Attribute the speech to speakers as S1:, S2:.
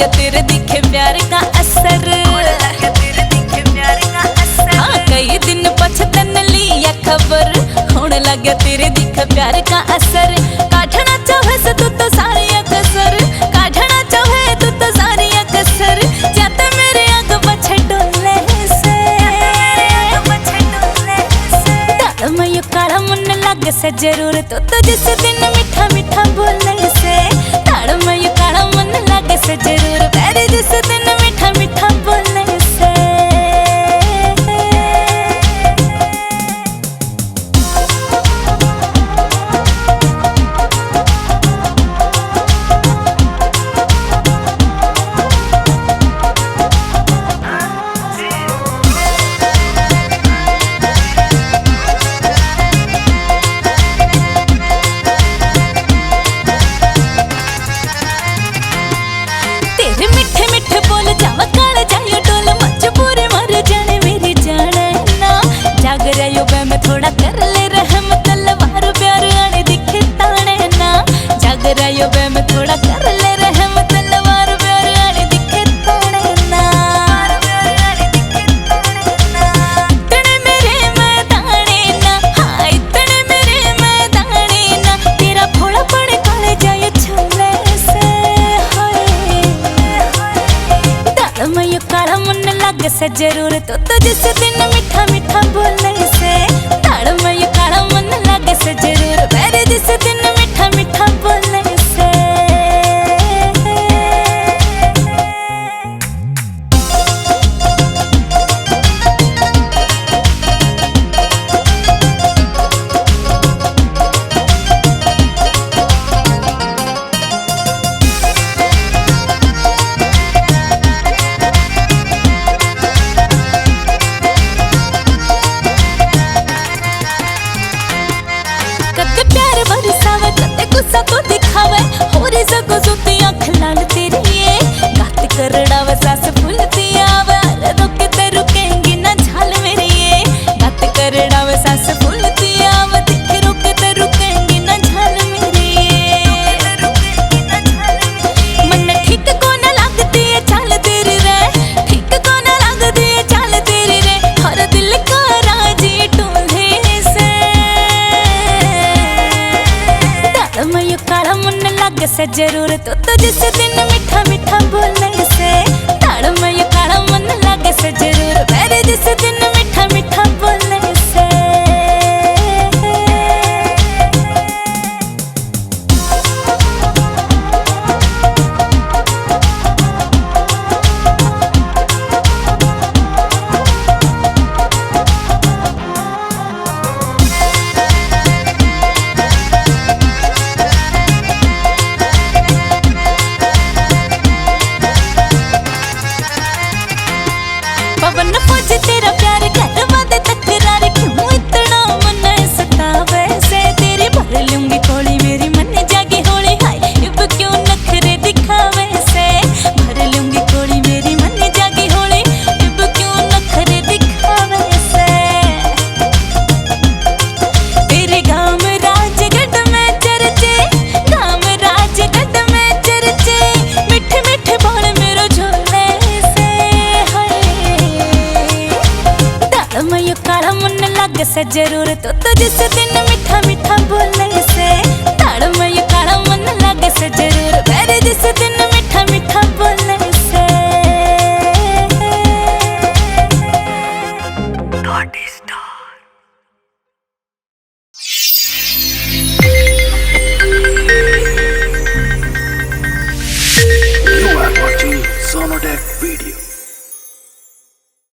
S1: लगे तेरे दिखे प्यार का असर, हाँ कई दिन पछतन लिया खबर, होने लगे तेरे दिखे प्यार का असर। काटना चाहे से तू तो सारी कसर, काटना चाहे तू तो सारी कसर, जाते मेरे आग पछे डोले से, मैं यो काला मन लगे से जरूर तो जिस दिन मीठा मीठा बोले से, ताड़ में यो काला मन लगे से जरूर तेरे जिस दिन मीठा मीठा बोले से। थोड़ा कर ले रहम तलवार प्यार आने दिखे ताने ना, जाग रहा बे मैं थोड़ा कर ले रहम तलवार प्यार आने दिखे ताने ना। इतने मेरे मैदाने ना, हाँ इतने मेरे मैदाने ना, तेरा भोला पड़े काले जाए छले से, दाल में यो काला मन लगे से जरूर तो जिस दिन मीठा मीठा बोले से, ताड़ में यो काला मन लगे से जरूर मेरे जिस दिन मीठा मीठा बोले से। कदे प्यार बरसावे कदे गुस्सा तो दिखावे, होरे जगो जुती आँख लाल तेरी ये, बात करड़ावे सास फूलती आवे, रुके ते रुकेंगी ना झाल मेरी ये, बात करड़ावे सास फूलती आवे, दिख रुके ते रुकेंगी ना झाल मेरी ये, मन ठीक को ना लगती है चाल तेरी रे, ठीक को ना लगती है चाल तेरी रे, हर दिल का राजी टूल्हे से, मैं यो काला मन लगे से जरूर तो जिस दिन मीठा मीठा बोले से, ताड़ में यो काला मन लगे से जरूर मेरे जिस दिन मीठा मीठा बोले से। पवन फौज तेरा प्यार करवा दे तकरार, क्यों इतना मन सतावे से, तेरी भर लूंगी खोली मेरी मन जागी होली, हाय अब क्यों नखरे दिखावे से, भर लूंगी खोली मेरी मन जागी होली, अब क्यों नखरे दिखावे से। तेरे गाँव राजगढ़ में चर्चे, गाँव राजगढ़ में चर्चे, मीठे मीठे बोल मेरो झोले से, मैं यो काला मन लगे से जरूर तो जिस दिन मीठा मीठा बोले से, ताड़ में यो काला मन लगे से जरूर मेरे जिस दिन मीठा मीठा बोले से।
S2: You are watching Sonodec video.